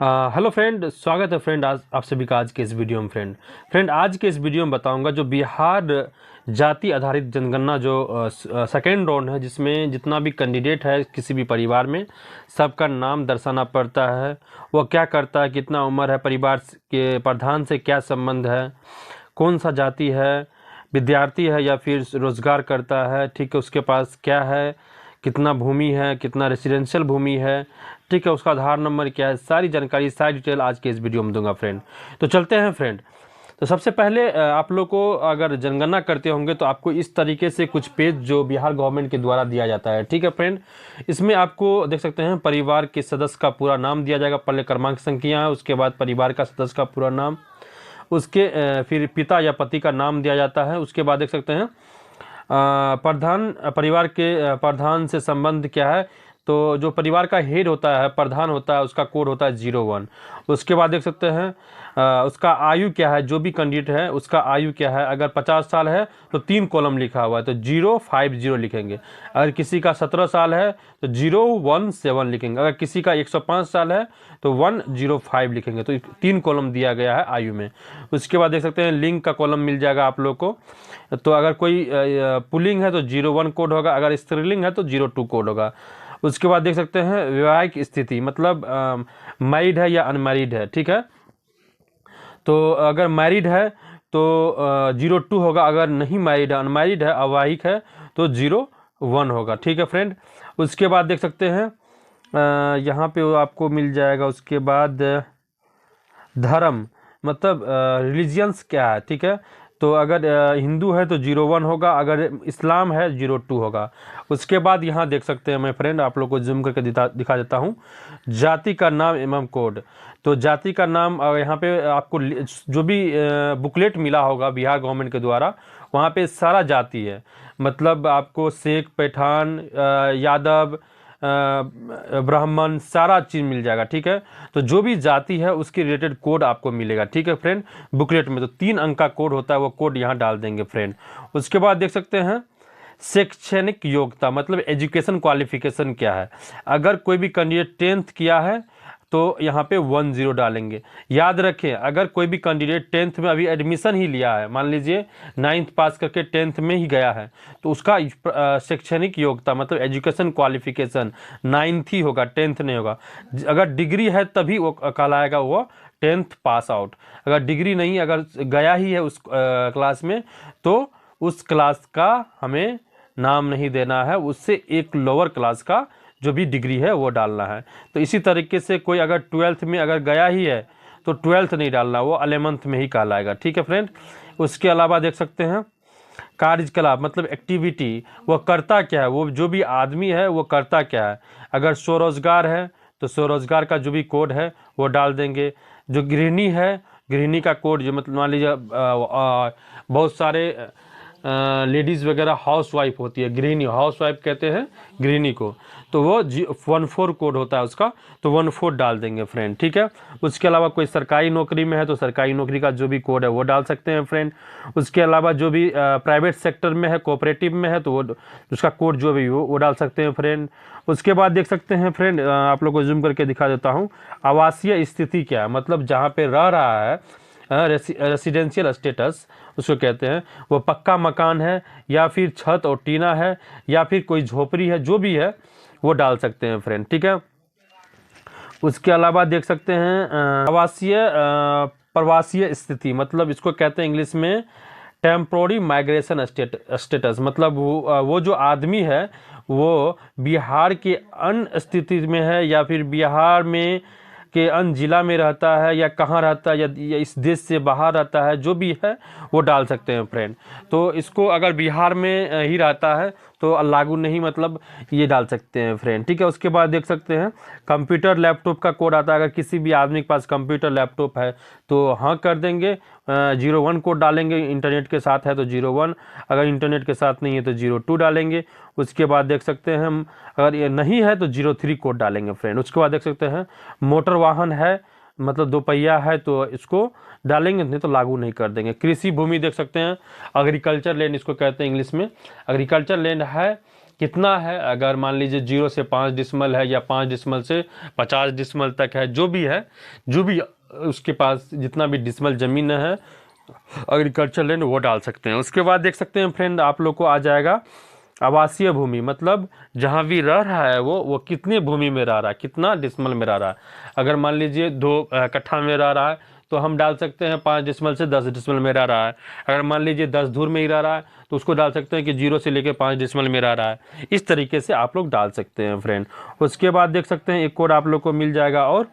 Hello friend, स्वागत है friend आज आप सभी का आज के इस वीडियो में। फ्रेंड आज के इस वीडियो में बताऊंगा जो बिहार जाति आधारित जनगणना जो सेकेंड राउंड है, जिसमें जितना भी कैंडिडेट है किसी भी परिवार में सबका नाम दर्शाना पड़ता है। वो क्या करता है, कितना उम्र है, परिवार के प्रधान से क्या संबंध है, कौन सा जाति है, विद्यार्थी है या फिर रोजगार करता है, ठीक है, उसके पास क्या है, कितना भूमि है, कितना रेसिडेंशियल भूमि है, ठीक है, उसका आधार नंबर क्या है, सारी जानकारी सारी डिटेल आज के इस वीडियो में दूंगा फ्रेंड। तो चलते हैं फ्रेंड। तो सबसे पहले आप लोग को अगर जनगणना करते होंगे तो आपको इस तरीके से कुछ पेज जो बिहार गवर्नमेंट के द्वारा दिया जाता है, ठीक है फ्रेंड। इसमें आपको देख सकते हैं परिवार के सदस्य का पूरा नाम दिया जाएगा, पहले क्रमांक संख्या है, उसके बाद परिवार का सदस्य का पूरा नाम, उसके फिर पिता या पति का नाम दिया जाता है। उसके बाद देख सकते हैं प्रधान, परिवार के प्रधान से संबंध क्या है, तो जो परिवार का हेड होता है, प्रधान होता है, उसका कोड होता है 01। उसके बाद देख सकते हैं उसका आयु क्या है, जो भी कैंडिडेट है उसका आयु क्या है। अगर 50 साल है तो 3 कॉलम लिखा हुआ है तो 050 लिखेंगे। अगर किसी का 17 साल है तो 017 लिखेंगे। अगर किसी का 105 साल है तो 105 लिखेंगे। तो 3 कॉलम दिया गया है आयु में। उसके बाद देख सकते हैं लिंग का कॉलम मिल जाएगा आप लोग को। तो अगर कोई पुल्लिंग है तो 01 कोड होगा, अगर स्त्रीलिंग है तो 02 कोड होगा। उसके बाद देख सकते हैं वैवाहिक स्थिति, मतलब मैरिड है या अनमैरिड है, ठीक है। तो अगर मैरिड है तो 02 होगा, अगर नहीं मैरिड है, अनमैरिड है, अवैवाहिक है तो 01 होगा, ठीक है फ्रेंड। उसके बाद देख सकते हैं यहाँ पे आपको मिल जाएगा। उसके बाद धर्म, मतलब रिलीजियंस क्या है, ठीक है। तो अगर हिंदू है तो 01 होगा, अगर इस्लाम है 02 होगा। उसके बाद यहाँ देख सकते हैं, मैं फ्रेंड आप लोग को जूम करके दिखा देता हूँ, जाति का नाम एवं कोड। तो जाति का नाम यहाँ पे आपको जो भी बुकलेट मिला होगा बिहार गवर्नमेंट के द्वारा, वहाँ पे सारा जाति है, मतलब आपको शेख, पठान, यादव, ब्राह्मण, सारा चीज़ मिल जाएगा, ठीक है। तो जो भी जाति है उसके रिलेटेड कोड आपको मिलेगा, ठीक है फ्रेंड, बुकलेट में। तो 3 अंक का कोड होता है, वो कोड यहाँ डाल देंगे फ्रेंड। उसके बाद देख सकते हैं शैक्षणिक योग्यता, मतलब एजुकेशन क्वालिफिकेशन क्या है। अगर कोई भी कैंडिडेट 10th किया है तो यहाँ पे 10 डालेंगे। याद रखें, अगर कोई भी कैंडिडेट 10th में अभी एडमिशन ही लिया है, मान लीजिए 9th पास करके 10th में ही गया है, तो उसका शैक्षणिक योग्यता मतलब एजुकेशन क्वालिफिकेशन 9th ही होगा, 10th नहीं होगा। अगर डिग्री है तभी वो कहलाएगा वो 10th पास आउट। अगर डिग्री नहीं, अगर गया ही है उस क्लास में, तो उस क्लास का हमें नाम नहीं देना है, उससे एक लोअर क्लास का जो भी डिग्री है वो डालना है। तो इसी तरीके से कोई अगर 12th में अगर गया ही है तो 12th नहीं डालना, वो 11th में ही कहलाएगा, ठीक है फ्रेंड। उसके अलावा देख सकते हैं कार्यकलाप, मतलब एक्टिविटी, वो करता क्या है, वो जो भी आदमी है वो करता क्या है। अगर स्वरोजगार है तो स्वरोजगार का जो भी कोड है वो डाल देंगे। जो गृहिणी है, गृहिणी का कोड, जो मतलब मान लीजिए बहुत सारे लेडीज़ वगैरह हाउस वाइफ होती है, गृहिणी, हाउस वाइफ कहते हैं गृहिणी को, तो वो 14 कोड होता है उसका, तो 14 डाल देंगे फ्रेंड, ठीक है। उसके अलावा कोई सरकारी नौकरी में है तो सरकारी नौकरी का जो भी कोड है वो डाल सकते हैं फ्रेंड। उसके अलावा जो भी प्राइवेट सेक्टर में है, कोऑपरेटिव में है, तो वो उसका कोड जो भी वो डाल सकते हैं फ्रेंड। उसके बाद देख सकते हैं फ्रेंड, आप लोग को जूम करके दिखा देता हूँ, आवासीय स्थिति क्या है, मतलब जहाँ पे रह रहा है, रेसिडेंशियल स्टेटस उसको कहते हैं, वो पक्का मकान है या फिर छत और टीना है या फिर कोई झोपड़ी है, जो भी है वो डाल सकते हैं फ्रेंड, ठीक है। उसके अलावा देख सकते हैं आवासीय प्रवासीय स्थिति, मतलब इसको कहते हैं इंग्लिश में टेम्पोररी माइग्रेशन स्टेटस, मतलब वो जो आदमी है वो बिहार के अन्य स्थिति में है या फिर बिहार में के अन्य जिला में रहता है या कहाँ रहता है या इस देश से बाहर रहता है, जो भी है वो डाल सकते हैं फ्रेंड। तो इसको अगर बिहार में ही रहता है तो लागू नहीं, मतलब ये डाल सकते हैं फ्रेंड, ठीक है। उसके बाद देख सकते हैं कंप्यूटर लैपटॉप का कोड आता है। अगर किसी भी आदमी के पास कंप्यूटर लैपटॉप है तो हाँ कर देंगे, 01 कोड डालेंगे, इंटरनेट के साथ है तो 01, अगर इंटरनेट के साथ नहीं है तो 02 डालेंगे। उसके बाद देख सकते हैं हम अगर ये नहीं है तो 03 कोड डालेंगे फ्रेंड। उसके बाद देख सकते हैं मोटर वाहन है, मतलब 2 पहिया है तो इसको डालेंगे, नहीं तो लागू नहीं कर देंगे। कृषि भूमि देख सकते हैं, एग्रीकल्चर लैंड इसको कहते हैं इंग्लिश में, एग्रीकल्चर लैंड है कितना है। अगर मान लीजिए 0 से 5 डिसमल है या 5 डिसमल से 50 डिसमल तक है, जो भी है, जो भी उसके पास जितना भी डिसमल ज़मीन है एग्रीकल्चर लैंड, वो डाल सकते हैं। उसके बाद देख सकते हैं फ्रेंड, आप लोग को आ जाएगा आवासीय भूमि, मतलब जहाँ भी रह रहा है वो कितने भूमि में रह रहा है, कितना डिसमल में रह रहा है। अगर मान लीजिए 2 कट्ठा में रह रहा है तो हम डाल सकते हैं 5 डिसमल से 10 डिसमल में रह रहा है। अगर मान लीजिए 10 धूर में ही रह रहा है तो उसको डाल सकते हैं कि 0 से लेकर 5 डिसमल में रह रहा है। इस तरीके से आप लोग डाल सकते हैं फ्रेंड। उसके बाद देख सकते हैं एक कोड आप लोग को मिल जाएगा, और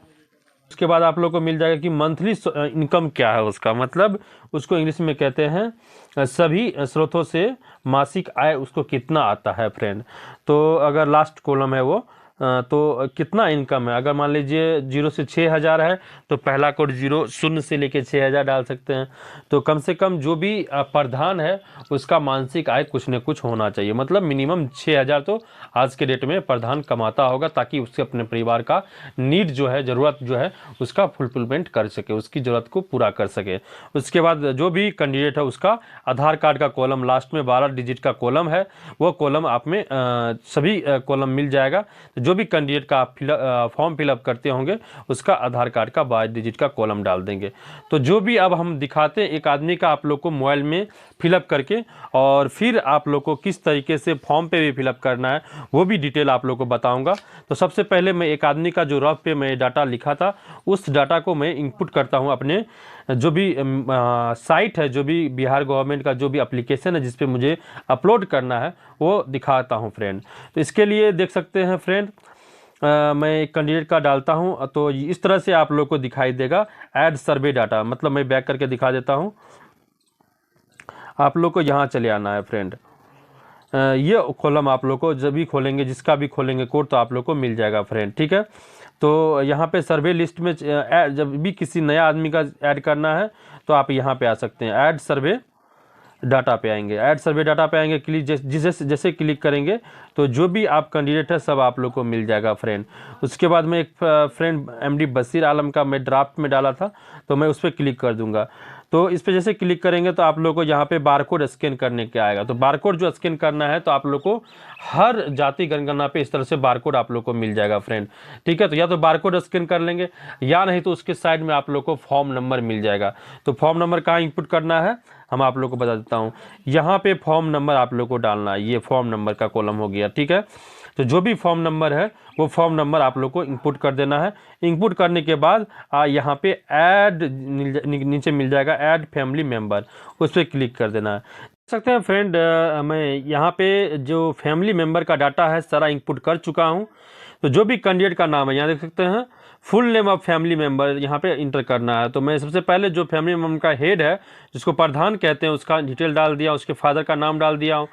उसके बाद आप लोग को मिल जाएगा कि मंथली इनकम क्या है उसका, मतलब उसको इंग्लिश में कहते हैं सभी स्रोतों से मासिक आय उसको कितना आता है फ्रेंड। तो अगर लास्ट कॉलम है वो तो कितना इनकम है, अगर मान लीजिए 0 से 6,000 है तो पहला कोड 0 से लेके 6,000 डाल सकते हैं। तो कम से कम जो भी प्रधान है उसका मासिक आय कुछ न कुछ होना चाहिए, मतलब मिनिमम 6,000 तो आज के डेट में प्रधान कमाता होगा, ताकि उसके अपने परिवार का नीड जो है, ज़रूरत जो है उसका फुलफिलमेंट कर सके, उसकी ज़रूरत को पूरा कर सके। उसके बाद जो भी कैंडिडेट है उसका आधार कार्ड का कॉलम लास्ट में 12 डिजिट का कॉलम है, वो कॉलम आप में सभी कॉलम मिल जाएगा। जो भी कैंडिडेट का आप फॉर्म फिलअप करते होंगे उसका आधार कार्ड का 22 डिजिट का कॉलम डाल देंगे। तो जो भी अब हम दिखाते हैं एक आदमी का आप लोग को मोबाइल में फिलअप करके, और फिर आप लोग को किस तरीके से फॉर्म पे भी फिलअप करना है वो भी डिटेल आप लोग को बताऊंगा। तो सबसे पहले मैं एक आदमी का जो रफ पे मैं डाटा लिखा था उस डाटा को मैं इनपुट करता हूँ अपने जो भी साइट है, जो भी बिहार गवर्नमेंट का जो भी एप्लीकेशन है जिस पे मुझे अपलोड करना है वो दिखाता हूँ फ्रेंड। तो इसके लिए देख सकते हैं फ्रेंड, मैं एक कैंडिडेट का डालता हूं तो इस तरह से आप लोग को दिखाई देगा ऐड सर्वे डाटा, मतलब मैं बैक करके दिखा देता हूं। आप लोग को यहां चले आना है फ्रेंड, ये कॉलम आप लोग को जब भी खोलेंगे, जिसका भी खोलेंगे कोड तो आप लोग को मिल जाएगा फ्रेंड, ठीक है। तो यहाँ पे सर्वे लिस्ट में जब भी किसी नया आदमी का ऐड करना है तो आप यहाँ पे आ सकते हैं, ऐड सर्वे डाटा पे आएंगे। ऐड सर्वे डाटा पे आएंगे, क्लिक जैसे क्लिक करेंगे तो जो भी आप कैंडिडेट है सब आप लोग को मिल जाएगा फ्रेंड। उसके बाद में एक फ्रेंड एमडी बशीर आलम का मैं ड्राफ्ट में डाला था तो मैं उस पर क्लिक कर दूंगा। तो इस पर जैसे क्लिक करेंगे तो आप लोग को यहाँ पे बारकोड स्कैन करने के आएगा। तो बारकोड जो स्कैन करना है तो आप लोग को हर जाति जनगणना पे इस तरह से बारकोड आप लोग को मिल जाएगा फ्रेंड, ठीक है। तो या तो बारकोड स्कैन कर लेंगे या नहीं तो उसके साइड में आप लोग को फॉर्म नंबर मिल जाएगा। तो फॉर्म नंबर कहाँ इनपुट करना है हम आप लोग को बता देता हूँ। यहाँ पे फॉर्म नंबर आप लोग को डालना है, ये फॉर्म नंबर का कॉलम हो गया, ठीक है। तो जो भी फॉर्म नंबर है वो फॉर्म नंबर आप लोग को इंपुट कर देना है। इंपुट करने के बाद यहाँ पे ऐड नीचे मिल जाएगा ऐड फैमिली मेंबर, उस पर क्लिक कर देना है। देख सकते हैं फ्रेंड, मैं यहाँ पे जो फैमिली मेंबर का डाटा है सारा इंपुट कर चुका हूँ। तो जो भी कैंडिडेट का नाम है यहाँ देख सकते हैं, full name of family member यहाँ पे इंटर करना है। तो मैं सबसे पहले जो फैमिली मेंबर का हेड है जिसको प्रधान कहते हैं उसका डिटेल डाल दिया, उसके फादर का नाम डाल दिया।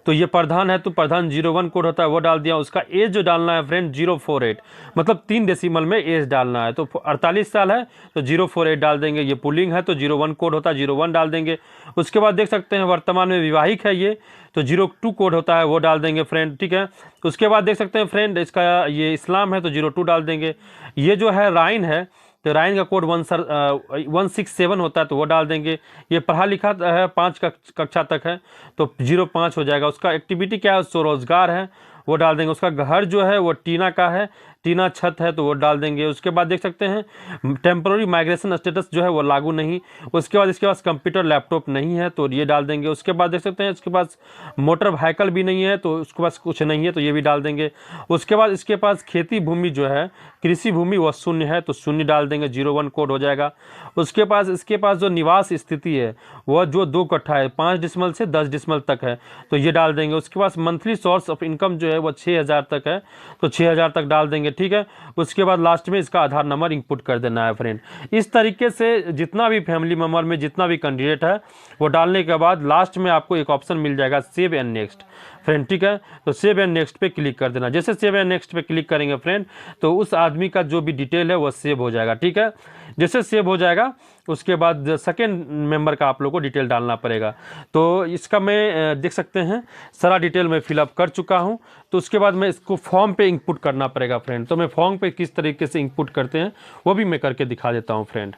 तो ये प्रधान है तो प्रधान 01 कोड होता है वो डाल दिया। उसका एज जो डालना है फ्रेंड 048, मतलब 3 डेसिमल में एज डालना है। तो 48 साल है तो 048 डाल देंगे। ये पुलिंग है तो 01 कोड होता है 01 डाल देंगे। उसके बाद देख सकते हैं वर्तमान में विवाहिक है ये तो 02 कोड होता है वो डाल देंगे फ्रेंड, ठीक है। उसके बाद देख सकते हैं फ्रेंड इसका ये इस्लाम है तो 02 डाल देंगे। ये जो है राइन है तो राइन का कोड 167 होता है तो वो डाल देंगे। ये पढ़ा लिखा है 5 कक्षा तक है तो 05 हो जाएगा। उसका एक्टिविटी क्या है, स्वरोजगार है वो डाल देंगे। उसका घर जो है वो टीना का है, टीना छत है तो वो डाल देंगे। उसके बाद देख सकते हैं टेम्पररी माइग्रेशन स्टेटस जो है वो लागू नहीं। उसके बाद इसके पास कंप्यूटर लैपटॉप नहीं है तो ये डाल देंगे। उसके बाद देख सकते हैं इसके पास मोटर व्हीकल भी नहीं है तो उसके पास कुछ नहीं है तो ये भी डाल देंगे। उसके बाद इसके पास खेती भूमि जो है कृषि भूमि वह 0 है तो 0 डाल देंगे, 01 कोड हो जाएगा। उसके पास इसके पास जो निवास स्थिति है वह जो 2 कट्ठा है 5 डिसमल से 10 डिसमल तक है तो ये डाल देंगे। उसके पास मंथली सोर्स ऑफ इनकम जो है वो 6,000 तक है तो 6,000 तक डाल देंगे, ठीक है। उसके बाद लास्ट में इसका आधार नंबर इंपुट कर देना है फ्रेंड। इस तरीके से जितना भी फैमिली मेंबर में जितना भी कैंडिडेट है वो डालने के बाद लास्ट में आपको एक ऑप्शन मिल जाएगा सेव एंड नेक्स्ट फ्रेंड, ठीक है। तो सेव एंड नेक्स्ट पे क्लिक कर देना। जैसे सेव एंड नेक्स्ट पे क्लिक करेंगे फ्रेंड तो उस आदमी का जो भी डिटेल है वो सेव हो जाएगा, ठीक है। जैसे सेव हो जाएगा उसके बाद सेकेंड मेंबर का आप लोग को डिटेल डालना पड़ेगा। तो इसका मैं देख सकते हैं सारा डिटेल मैं फिलअप कर चुका हूं। तो उसके बाद मैं इसको फॉर्म पे इंपुट करना पड़ेगा फ्रेंड। तो मैं फॉर्म पे किस तरीके से इंपुट करते हैं वो भी मैं करके दिखा देता हूं फ्रेंड।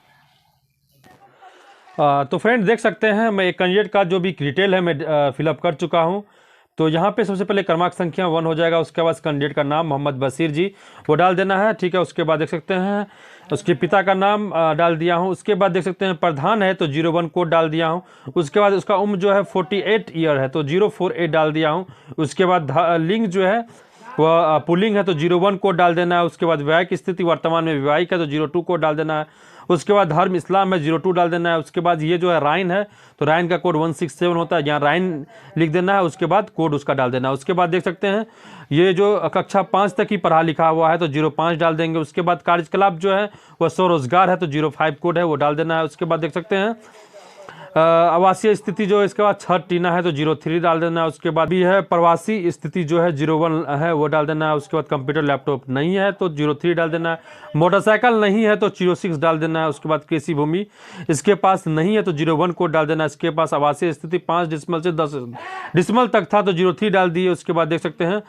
तो फ्रेंड देख सकते हैं मैं एक कैंडिडेट का जो भी डिटेल है मैं फिलअप कर चुका हूँ। तो यहाँ पे सबसे पहले क्रमांक संख्या 1 हो जाएगा। उसके बाद कैंडिडेट का नाम मोहम्मद बशीर जी वो डाल देना है, ठीक है। उसके बाद देख सकते हैं उसके पिता का नाम डाल दिया हूँ। उसके बाद देख सकते हैं प्रधान है तो 01 कोड डाल दिया हूँ। उसके बाद उसका उम्र जो है 48 ईयर है तो 048 डाल दिया हूँ। उसके बाद लिंग जो है वह पुलिंग है तो 01 कोड डाल देना है। उसके बाद वैवाहिक स्थिति वर्तमान में विवाहिक है तो 02 कोड डाल देना है। उसके बाद धर्म इस्लाम है 02 डाल देना है। उसके बाद ये जो है राइन है तो राइन का कोड 167 होता है, यहाँ राइन लिख देना है। उसके बाद कोड उसका डाल देना है। उसके बाद देख सकते हैं ये जो कक्षा 5 तक ही पढ़ा लिखा हुआ है तो 05 डाल देंगे। उसके बाद कार्यकलाप जो है वह स्वरोजगार है तो 05 कोड है वो डाल देना है। उसके बाद देख सकते हैं आवासीय स्थिति जो इसके बाद छठ टीना है तो 03 डाल देना है। उसके बाद भी है प्रवासी स्थिति जो है 01 है वो डाल देना है। उसके बाद कंप्यूटर लैपटॉप नहीं है तो 03 डाल देना है। मोटरसाइकिल नहीं है तो 06 डाल देना है। उसके बाद कृषि भूमि इसके पास नहीं है तो 01 कोड डाल देना है। इसके पास आवासीय स्थिति 5 डिसमल से 10 डिसमल तक था तो 03 डाल दिए। उसके बाद देख सकते हैं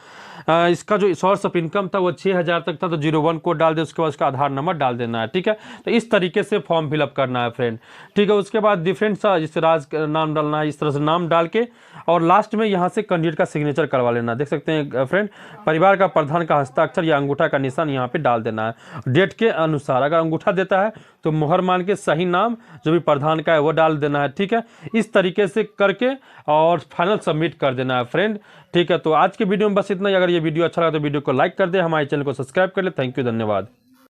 इसका जो सोर्स ऑफ इनकम था वो 6000 तक था तो 01 कोड डाल दे। उसके बाद उसका आधार नंबर डाल देना है, ठीक है। तो इस तरीके से फॉर्म फिलअप करना है फ्रेंड, ठीक है। उसके बाद डिफरेंट सा जिस राज नाम डालना है इस तरह से नाम डाल के और लास्ट में यहाँ से कैंडिडेट का सिग्नेचर करवा लेना। देख सकते हैं फ्रेंड परिवार का प्रधान का हस्ताक्षर या अंगूठा का निशान यहाँ पे डाल देना है डेट के अनुसार। अगर अंगूठा देता है तो मोहर मान के सही नाम जो भी प्रधान का है वो डाल देना है, ठीक है। इस तरीके से करके और फाइनल सबमिट कर देना है फ्रेंड, ठीक है। तो आज के वीडियो में बस इतना ही। अगर ये वीडियो अच्छा लगा तो वीडियो को लाइक कर दे, हमारे चैनल को सब्सक्राइब कर ले। थैंक यू, धन्यवाद।